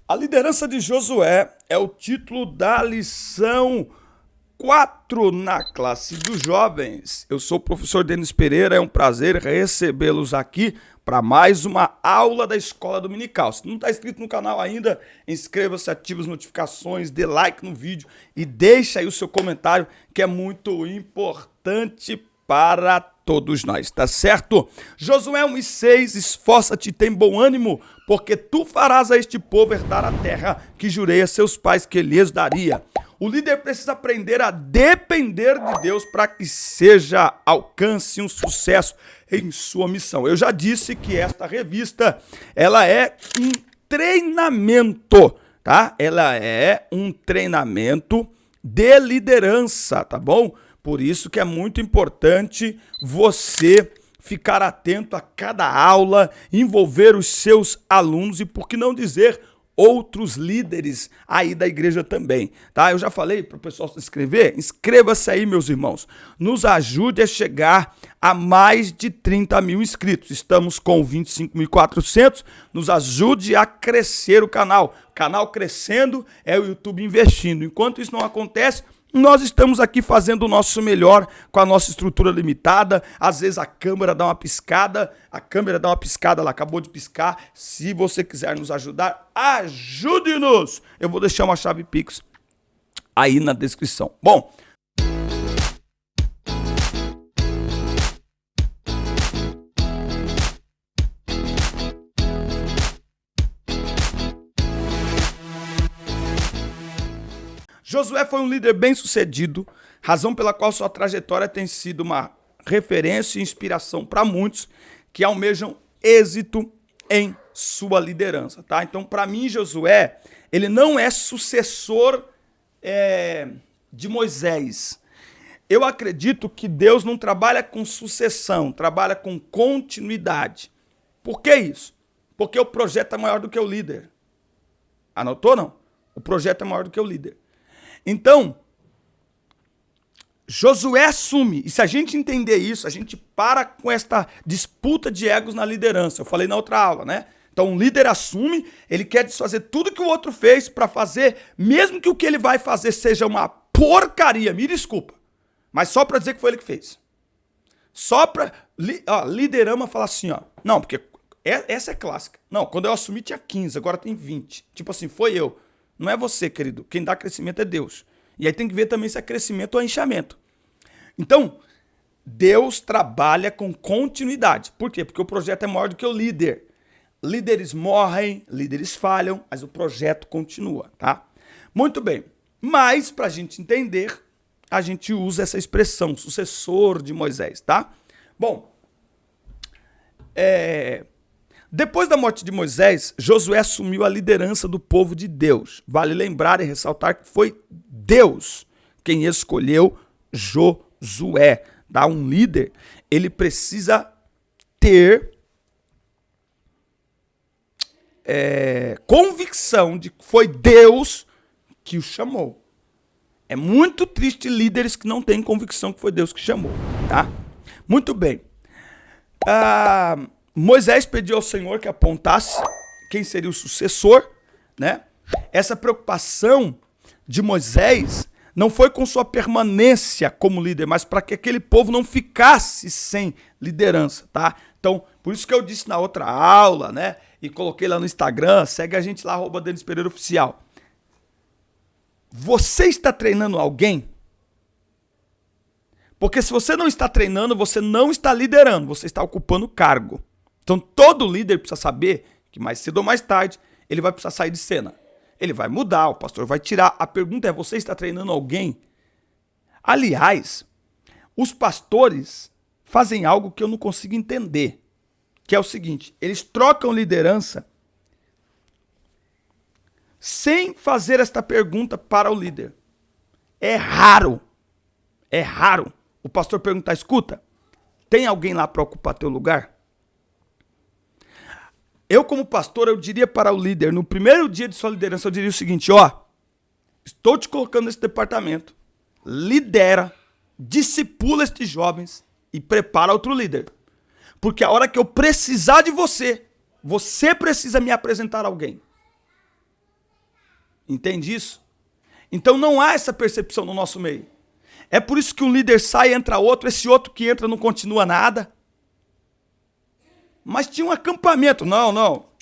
A liderança de Josué é o título da lição 4 na classe dos jovens. Eu sou o professor Denis Pereira, é um prazer recebê-los aqui para mais uma aula da Escola Dominical. Se não está inscrito no canal ainda, inscreva-se, ative as notificações, dê like no vídeo e deixe aí o seu comentário, que é muito importante para todos nós, tá certo? Josué 1:6, esforça-te e tem bom ânimo, porque tu farás a este povo herdar a terra que jurei a seus pais que lhes daria. O líder precisa aprender a depender de Deus para que alcance um sucesso em sua missão. Eu já disse que esta revista, ela é um treinamento, tá? Ela é um treinamento de liderança, tá bom? Por isso que é muito importante você ficar atento a cada aula, envolver os seus alunos e, por que não dizer, outros líderes aí da igreja também, tá? Eu já falei para o pessoal se inscrever, inscreva-se aí, meus irmãos. Nos ajude a chegar a mais de 30 mil inscritos. Estamos com 25.400, nos ajude a crescer o canal. Canal crescendo é o YouTube investindo. Enquanto isso não acontece, nós estamos aqui fazendo o nosso melhor com a nossa estrutura limitada. Às vezes a câmera dá uma piscada, ela acabou de piscar. Se você quiser nos ajudar, ajude-nos! Eu vou deixar uma chave Pix aí na descrição. Bom, Josué foi um líder bem-sucedido, razão pela qual sua trajetória tem sido uma referência e inspiração para muitos que almejam êxito em sua liderança, tá? Então, para mim, Josué, ele não é sucessor de Moisés. Eu acredito que Deus não trabalha com sucessão, trabalha com continuidade. Por que isso? Porque o projeto é maior do que o líder. Anotou, não? O projeto é maior do que o líder. Então, Josué assume, e se a gente entender isso, a gente para com esta disputa de egos na liderança. Eu falei na outra aula, né? Então, um líder assume, ele quer desfazer tudo que o outro fez para fazer, mesmo que o que ele vai fazer seja uma porcaria, me desculpa, mas só para dizer que foi ele que fez. Só para... líder ama falar assim, ó, não, porque essa é clássica. Não, quando eu assumi tinha 15, agora tem 20. Tipo assim, foi eu. Não é você, querido. Quem dá crescimento é Deus. E aí tem que ver também se é crescimento ou é inchamento. Então, Deus trabalha com continuidade. Por quê? Porque o projeto é maior do que o líder. Líderes morrem, líderes falham, mas o projeto continua, tá? Muito bem. Mas, para a gente entender, a gente usa essa expressão, sucessor de Moisés, tá? Bom, depois da morte de Moisés, Josué assumiu a liderança do povo de Deus. Vale lembrar e ressaltar que foi Deus quem escolheu Josué. Tá? Um líder, ele precisa ter convicção de que foi Deus que o chamou. É muito triste líderes que não têm convicção que foi Deus que chamou. Tá? Muito bem. Moisés pediu ao Senhor que apontasse quem seria o sucessor, né? Essa preocupação de Moisés não foi com sua permanência como líder, mas para que aquele povo não ficasse sem liderança, tá? Então, por isso que eu disse na outra aula, né? E coloquei lá no Instagram, segue a gente lá, @Denis Pereira Oficial. Você está treinando alguém? Porque se você não está treinando, você não está liderando, você está ocupando cargo. Então, todo líder precisa saber que mais cedo ou mais tarde ele vai precisar sair de cena. Ele vai mudar, o pastor vai tirar. A pergunta é, você está treinando alguém? Aliás, os pastores fazem algo que eu não consigo entender, que é o seguinte, eles trocam liderança sem fazer esta pergunta para o líder. É raro o pastor perguntar, escuta, tem alguém lá para ocupar teu lugar? Eu, como pastor, eu diria para o líder, no primeiro dia de sua liderança, eu diria o seguinte, estou te colocando nesse departamento, lidera, discipula estes jovens e prepara outro líder. Porque a hora que eu precisar de você, você precisa me apresentar alguém. Entende isso? Então não há essa percepção no nosso meio. É por isso que um líder sai, entra outro, esse outro que entra não continua nada. Mas tinha um acampamento. Não,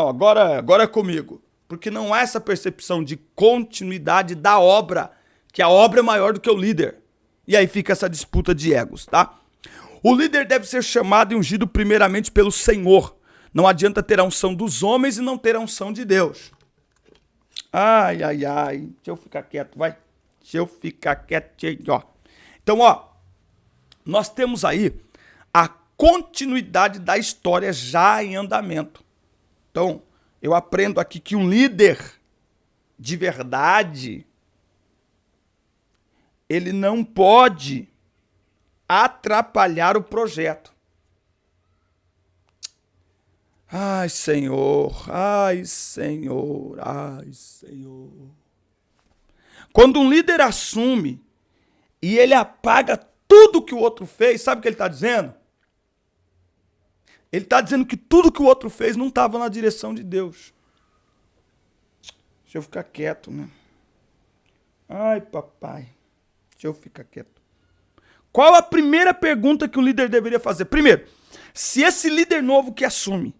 agora é comigo. Porque não há essa percepção de continuidade da obra, que a obra é maior do que o líder. E aí fica essa disputa de egos, tá? O líder deve ser chamado e ungido primeiramente pelo Senhor. Não adianta ter a unção dos homens e não ter a unção de Deus. Ai. Deixa eu ficar quieto, vai. Deixa eu ficar quietinho, ó. Então, ó, nós temos aí a continuidade da história já em andamento. Então, eu aprendo aqui que um líder de verdade, ele não pode atrapalhar o projeto. Ai, Senhor. Quando um líder assume e ele apaga tudo que o outro fez, sabe o que ele está dizendo? Ele está dizendo que tudo que o outro fez não estava na direção de Deus. Deixa eu ficar quieto, né? Ai, papai. Deixa eu ficar quieto. Qual a primeira pergunta que o líder deveria fazer? Primeiro, se esse líder novo que assume,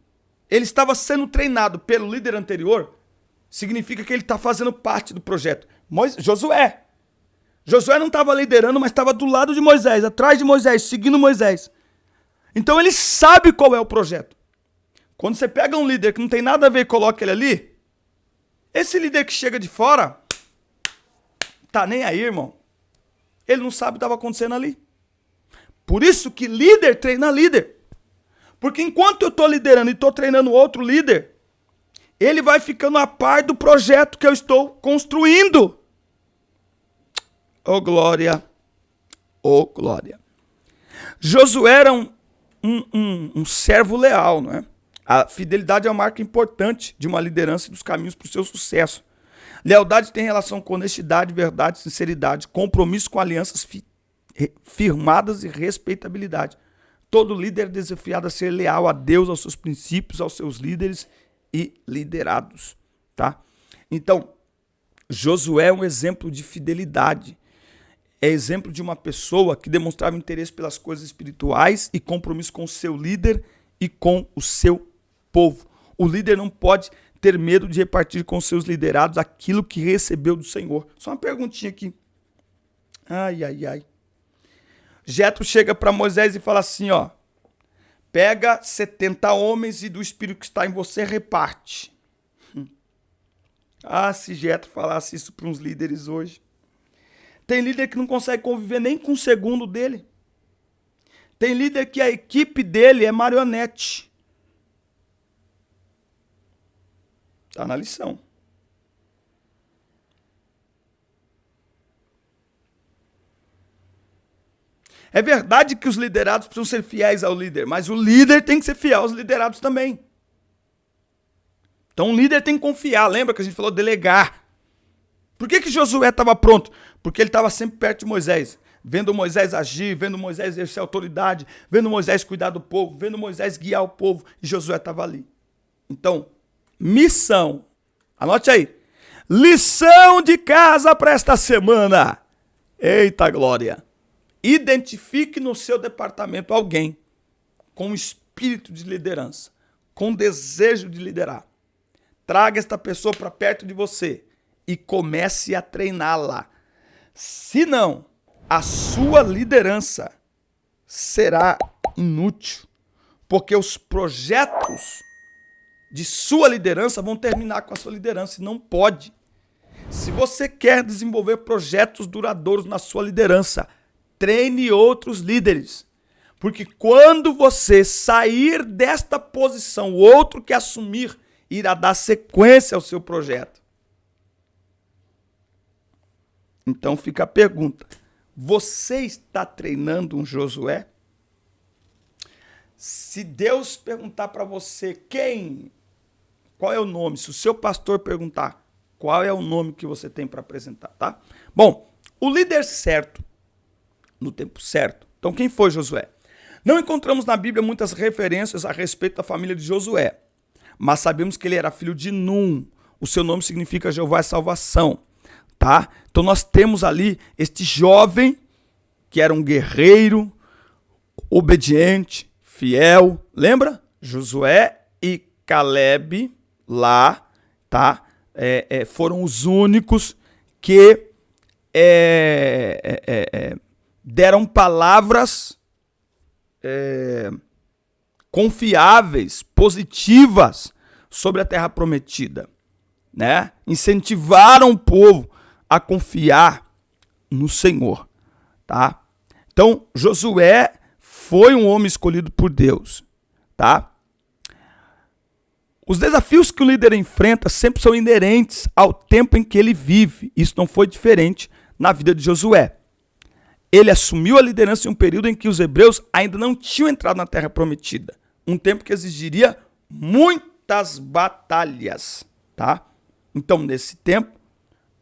ele estava sendo treinado pelo líder anterior, significa que ele está fazendo parte do projeto. Josué não estava liderando, mas estava do lado de Moisés, atrás de Moisés, seguindo Moisés. Então ele sabe qual é o projeto. Quando você pega um líder que não tem nada a ver e coloca ele ali, esse líder que chega de fora, tá nem aí, irmão. Ele não sabe o que estava acontecendo ali. Por isso que líder treina líder. Porque enquanto eu estou liderando e estou treinando outro líder, ele vai ficando a par do projeto que eu estou construindo. Oh, glória. Oh, glória. Josué era um servo leal, não é? A fidelidade é uma marca importante de uma liderança e dos caminhos para o seu sucesso. Lealdade tem relação com honestidade, verdade, sinceridade, compromisso com alianças firmadas e respeitabilidade. Todo líder é desafiado a ser leal a Deus, aos seus princípios, aos seus líderes e liderados, tá? Então, Josué é um exemplo de fidelidade. É exemplo de uma pessoa que demonstrava interesse pelas coisas espirituais e compromisso com o seu líder e com o seu povo. O líder não pode ter medo de repartir com os seus liderados aquilo que recebeu do Senhor. Só uma perguntinha aqui. Ai. Jetro chega para Moisés e fala assim, ó. Pega 70 homens e do espírito que está em você reparte. Se Jetro falasse isso para uns líderes hoje. Tem líder que não consegue conviver nem com o segundo dele. Tem líder que a equipe dele é marionete. Está na lição. É verdade que os liderados precisam ser fiéis ao líder, mas o líder tem que ser fiel aos liderados também. Então o líder tem que confiar. Lembra que a gente falou delegar? Por que Josué estava pronto? Porque ele estava sempre perto de Moisés. Vendo Moisés agir, vendo Moisés exercer autoridade, vendo Moisés cuidar do povo, vendo Moisés guiar o povo. E Josué estava ali. Então, missão. Anote aí. Lição de casa para esta semana. Eita glória. Identifique no seu departamento alguém com espírito de liderança, com desejo de liderar. Traga esta pessoa para perto de você e comece a treiná-la. Se não, a sua liderança será inútil, porque os projetos de sua liderança vão terminar com a sua liderança e não pode. Se você quer desenvolver projetos duradouros na sua liderança, treine outros líderes. Porque quando você sair desta posição, o outro que assumir irá dar sequência ao seu projeto. Então fica a pergunta: você está treinando um Josué? Se Deus perguntar para você qual é o nome, se o seu pastor perguntar qual é o nome que você tem para apresentar, tá? Bom, o líder certo, no tempo certo. Então quem foi Josué? Não encontramos na Bíblia muitas referências a respeito da família de Josué, mas sabemos que ele era filho de Num, o seu nome significa Jeová é salvação, tá? Então nós temos ali este jovem que era um guerreiro, obediente, fiel, lembra? Josué e Caleb lá, tá? Foram os únicos que deram palavras confiáveis, positivas sobre a terra prometida, né? Incentivaram o povo a confiar no Senhor, tá? Então, Josué foi um homem escolhido por Deus, tá? Os desafios que o líder enfrenta sempre são inerentes ao tempo em que ele vive. Isso não foi diferente na vida de Josué. Ele assumiu a liderança em um período em que os hebreus ainda não tinham entrado na terra prometida. Um tempo que exigiria muitas batalhas, tá? Então, nesse tempo,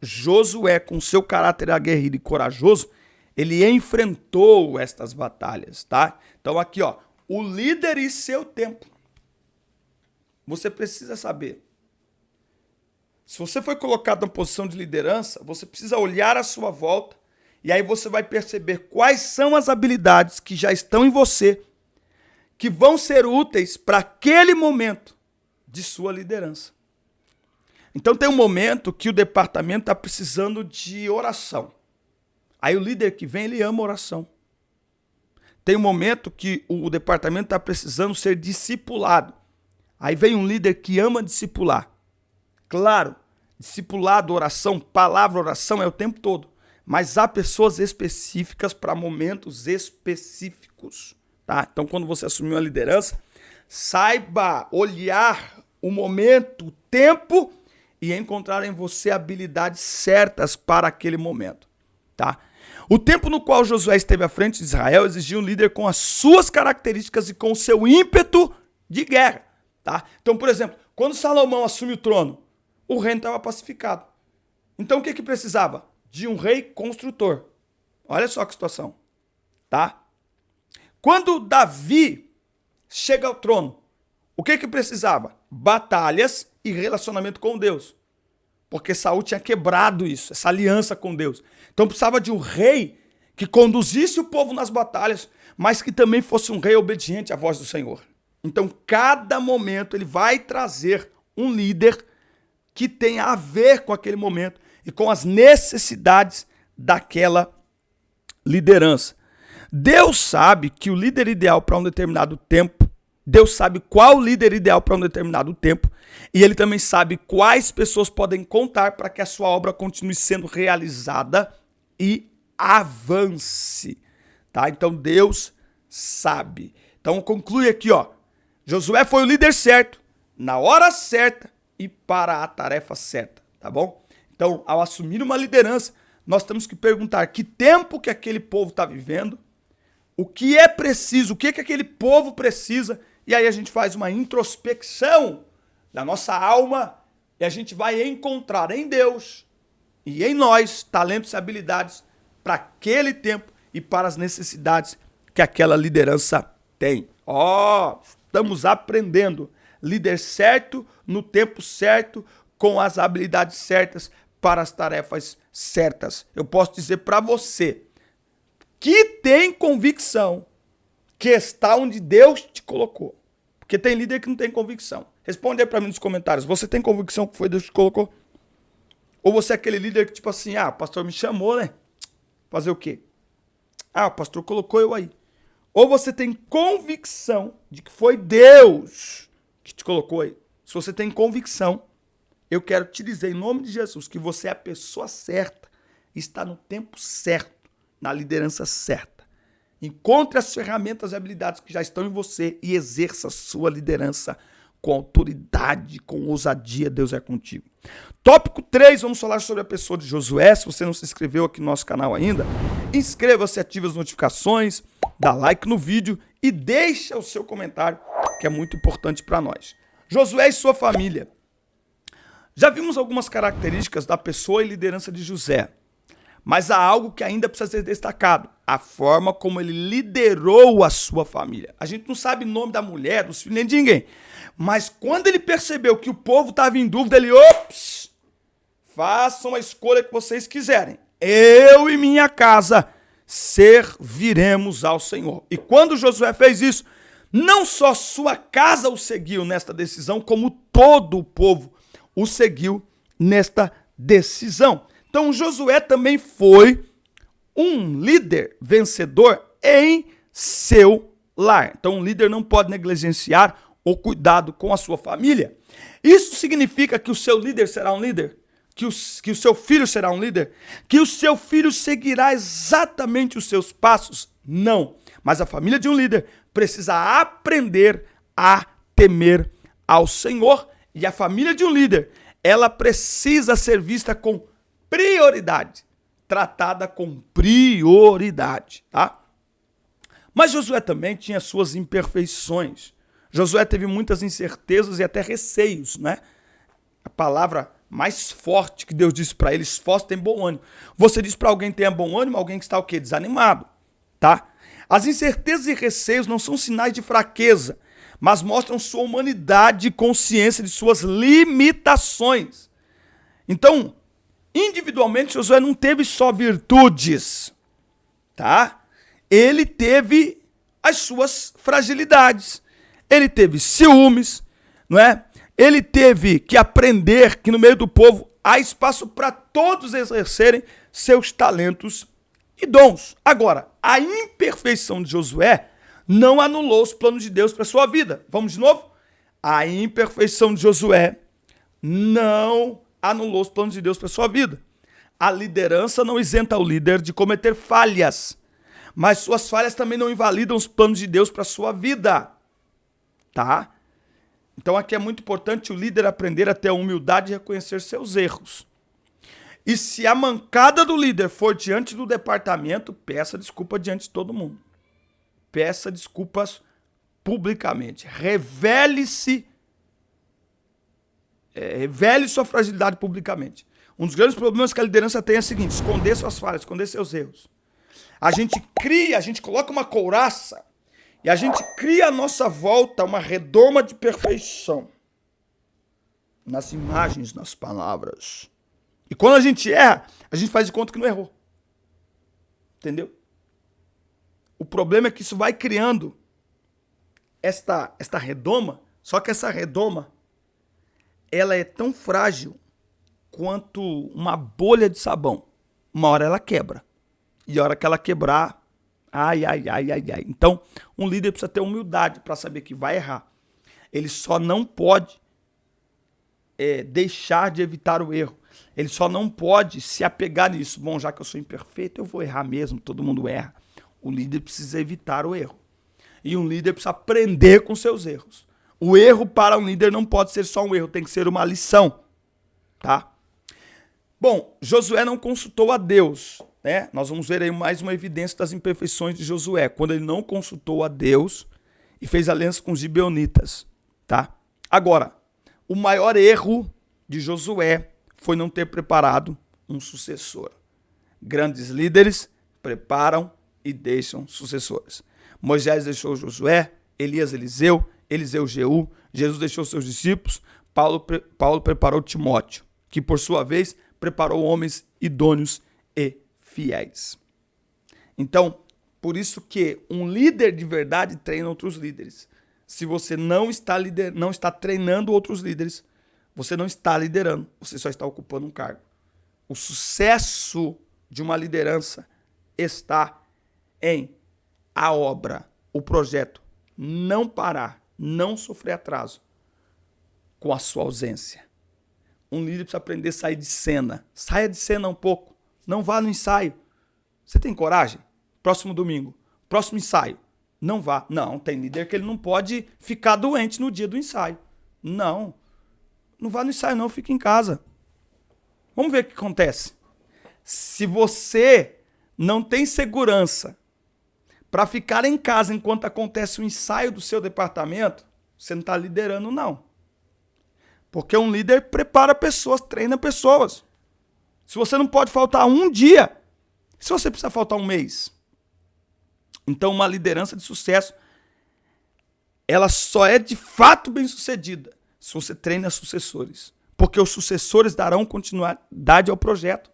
Josué, com seu caráter aguerrido e corajoso, ele enfrentou estas batalhas, tá? Então, aqui, ó, o líder e seu tempo. Você precisa saber. Se você foi colocado na posição de liderança, você precisa olhar à sua volta e aí você vai perceber quais são as habilidades que já estão em você que vão ser úteis para aquele momento de sua liderança. Então tem um momento que o departamento está precisando de oração. Aí o líder que vem, ele ama oração. Tem um momento que o departamento está precisando ser discipulado. Aí vem um líder que ama discipular. Claro, discipulado, oração, palavra, oração é o tempo todo. Mas há pessoas específicas para momentos específicos, tá? Então, quando você assumiu a liderança, saiba olhar o momento, o tempo e encontrar em você habilidades certas para aquele momento, tá? O tempo no qual Josué esteve à frente de Israel exigia um líder com as suas características e com o seu ímpeto de guerra. Tá? Então, por exemplo, quando Salomão assume o trono, o reino estava pacificado. Então, o que precisava? De um rei construtor. Olha só que situação. Tá? Quando Davi chega ao trono, o que precisava? Batalhas e relacionamento com Deus. Porque Saul tinha quebrado isso, essa aliança com Deus. Então, precisava de um rei que conduzisse o povo nas batalhas, mas que também fosse um rei obediente à voz do Senhor. Então, cada momento ele vai trazer um líder que tenha a ver com aquele momento e com as necessidades daquela liderança. Deus sabe que o líder ideal para um determinado tempo, Deus sabe qual líder ideal para um determinado tempo, e ele também sabe quais pessoas podem contar para que a sua obra continue sendo realizada e avance. Tá? Então, Deus sabe. Então, conclui aqui, ó. Josué foi o líder certo, na hora certa e para a tarefa certa, tá bom? Então, ao assumir uma liderança, nós temos que perguntar que tempo que aquele povo está vivendo, o que é preciso, o que aquele povo precisa, e aí a gente faz uma introspecção da nossa alma e a gente vai encontrar em Deus e em nós talentos e habilidades para aquele tempo e para as necessidades que aquela liderança tem. Estamos aprendendo. Líder certo, no tempo certo, com as habilidades certas para as tarefas certas. Eu posso dizer para você que tem convicção que está onde Deus te colocou. Porque tem líder que não tem convicção. Responde aí para mim nos comentários. Você tem convicção que foi Deus que te colocou? Ou você é aquele líder que tipo assim, o pastor me chamou, né? Fazer o quê? O pastor colocou eu aí. Ou você tem convicção de que foi Deus que te colocou aí. Se você tem convicção, eu quero te dizer em nome de Jesus que você é a pessoa certa, está no tempo certo, na liderança certa. Encontre as ferramentas e habilidades que já estão em você e exerça a sua liderança com autoridade, com ousadia. Deus é contigo. Tópico 3, vamos falar sobre a pessoa de Josué. Se você não se inscreveu aqui no nosso canal ainda, inscreva-se, ative as notificações, dá like no vídeo e deixa o seu comentário, que é muito importante para nós. Josué e sua família. Já vimos algumas características da pessoa e liderança de José. Mas há algo que ainda precisa ser destacado. A forma como ele liderou a sua família. A gente não sabe o nome da mulher, dos filhos, nem de ninguém. Mas quando ele percebeu que o povo estava em dúvida, ele, ops, façam a escolha que vocês quiserem. Eu e minha casa serviremos ao Senhor. E quando Josué fez isso, não só sua casa o seguiu nesta decisão, como todo o povo o seguiu nesta decisão. Então Josué também foi um líder vencedor em seu lar. Então um líder não pode negligenciar o cuidado com a sua família. Isso significa que o seu líder será um líder? Que o seu filho será um líder? Que o seu filho seguirá exatamente os seus passos? Não. Mas a família de um líder precisa aprender a temer ao Senhor. E a família de um líder, ela precisa ser vista com prioridade. Tratada com prioridade, tá? Mas Josué também tinha suas imperfeições. Josué teve muitas incertezas e até receios, né? A palavra mais forte que Deus disse para ele: esforço, tem bom ânimo. Você diz para alguém que tenha bom ânimo, alguém que está o quê? Desanimado, tá? As incertezas e receios não são sinais de fraqueza, mas mostram sua humanidade e consciência de suas limitações. Então, individualmente, Josué não teve só virtudes, tá? Ele teve as suas fragilidades. Ele teve ciúmes, não é? Ele teve que aprender que no meio do povo há espaço para todos exercerem seus talentos e dons. Agora, a imperfeição de Josué não anulou os planos de Deus para sua vida. Vamos de novo? A imperfeição de Josué não anulou os planos de Deus para sua vida. A liderança não isenta o líder de cometer falhas, mas suas falhas também não invalidam os planos de Deus para sua vida, tá? Então aqui é muito importante o líder aprender a ter a humildade e reconhecer seus erros. E se a mancada do líder for diante do departamento, peça desculpa diante de todo mundo. Peça desculpas publicamente. Revele sua fragilidade publicamente. Um dos grandes problemas que a liderança tem é o seguinte: esconder suas falhas, esconder seus erros. A gente coloca uma couraça e a gente cria à nossa volta uma redoma de perfeição. Nas imagens, nas palavras. E quando a gente erra, a gente faz de conta que não errou. Entendeu? O problema é que isso vai criando esta redoma, só que essa redoma, ela é tão frágil quanto uma bolha de sabão. Uma hora ela quebra. E a hora que ela quebrar, ai. Então, um líder precisa ter humildade para saber que vai errar. Ele só não pode deixar de evitar o erro. Ele só não pode se apegar nisso. Bom, já que eu sou imperfeito, eu vou errar mesmo, todo mundo erra. O líder precisa evitar o erro. E um líder precisa aprender com seus erros. O erro para um líder não pode ser só um erro, tem que ser uma lição, tá? Bom, Josué não consultou a Deus, né? Nós vamos ver aí mais uma evidência das imperfeições de Josué, quando ele não consultou a Deus e fez aliança com os gibeonitas, tá? Agora, o maior erro de Josué foi não ter preparado um sucessor. Grandes líderes preparam e deixam sucessores. Moisés deixou Josué, Elias Eliseu, Eliseu Jeú, Jesus deixou seus discípulos, Paulo preparou Timóteo, que por sua vez preparou homens idôneos e fiéis. Então, por isso que um líder de verdade treina outros líderes. Se você não está treinando outros líderes, você não está liderando, você só está ocupando um cargo. O sucesso de uma liderança está em a obra, o projeto, não parar, não sofrer atraso com a sua ausência. Um líder precisa aprender a sair de cena. Saia de cena um pouco. Não vá no ensaio. Você tem coragem? Próximo domingo, próximo ensaio. Não vá. Não, tem líder que ele não pode ficar doente no dia do ensaio. Não vá no ensaio não, fique em casa. Vamos ver o que acontece. Se você não tem segurança para ficar em casa enquanto acontece o ensaio do seu departamento, você não está liderando não. Porque um líder prepara pessoas, treina pessoas. Se você não pode faltar um dia Se você precisar faltar um mês, então uma liderança de sucesso, ela só é de fato bem-sucedida se você treina sucessores. Porque os sucessores darão continuidade ao projeto.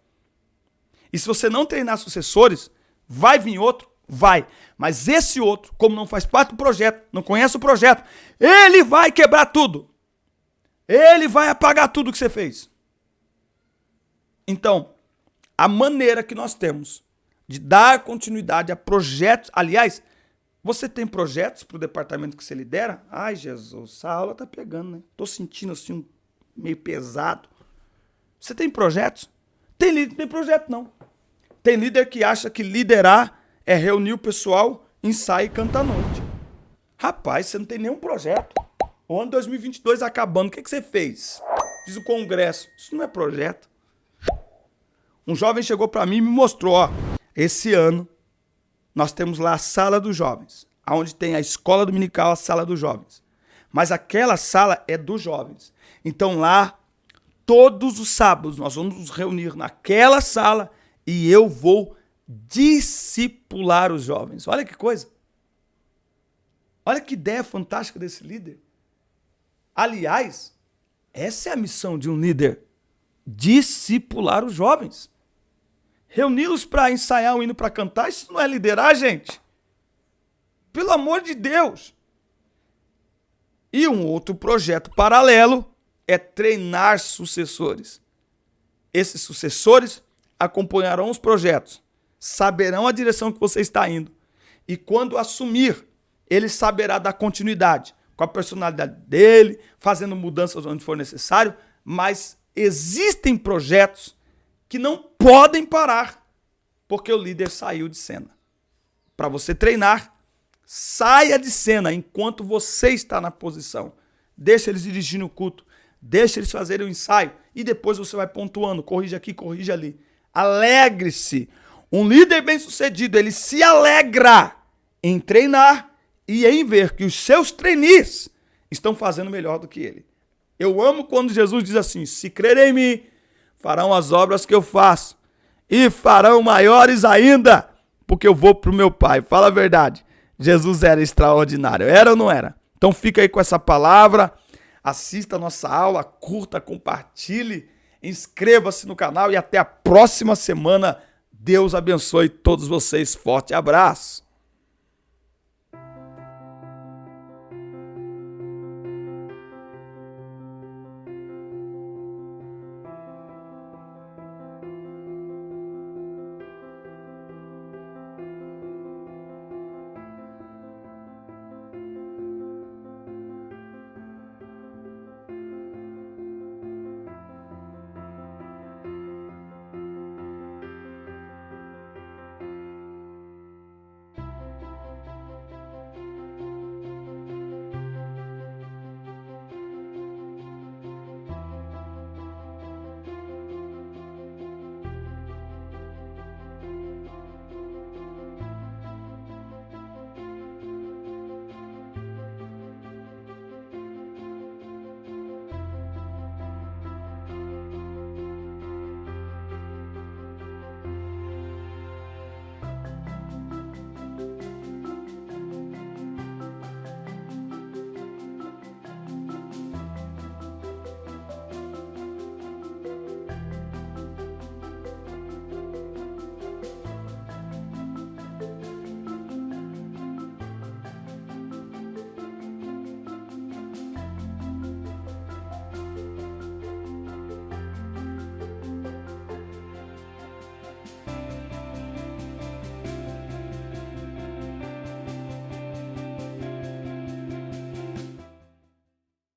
E se você não treinar sucessores, vai vir outro? Vai. Mas esse outro, como não faz parte do projeto, não conhece o projeto, ele vai quebrar tudo. Ele vai apagar tudo que você fez. Então, a maneira que nós temos de dar continuidade a projetos... Aliás, você tem projetos para o departamento que você lidera? Ai, Jesus, essa aula tá pegando, né? Tô sentindo assim meio pesado. Você tem projetos? Tem líder que tem projeto, não. Tem líder que acha que liderar é reunir o pessoal, ensaiar e cantar à noite. Rapaz, você não tem nenhum projeto. O ano 2022 acabando, o que você fez? Fiz o congresso. Isso não é projeto. Um jovem chegou para mim e me mostrou, ó, esse ano nós temos lá a sala dos jovens, onde tem a escola dominical, a sala dos jovens. Mas aquela sala é dos jovens. Então lá, todos os sábados, nós vamos nos reunir naquela sala e eu vou discipular os jovens. Olha que coisa. Olha que ideia fantástica desse líder. Aliás, essa é a missão de um líder. Discipular os jovens. Reuni-los para ensaiar um hino para cantar, isso não é liderar, gente? Pelo amor de Deus. E um outro projeto paralelo é treinar sucessores. Esses sucessores acompanharão os projetos, saberão a direção que você está indo. E quando assumir, ele saberá dar continuidade com a personalidade dele, fazendo mudanças onde for necessário, mas existem projetos que não podem parar, porque o líder saiu de cena. Para você treinar, saia de cena enquanto você está na posição. Deixa eles dirigirem o culto, deixa eles fazerem o ensaio e depois você vai pontuando, corrige aqui, corrige ali. Alegre-se. Um líder bem-sucedido, ele se alegra em treinar e em ver que os seus trainees estão fazendo melhor do que ele. Eu amo quando Jesus diz assim, se crerem em mim, farão as obras que eu faço e farão maiores ainda, porque eu vou para o meu Pai. Fala a verdade, Jesus era extraordinário, era ou não era? Então fica aí com essa palavra, assista a nossa aula, curta, compartilhe, inscreva-se no canal e até a próxima semana. Deus abençoe todos vocês. Forte abraço.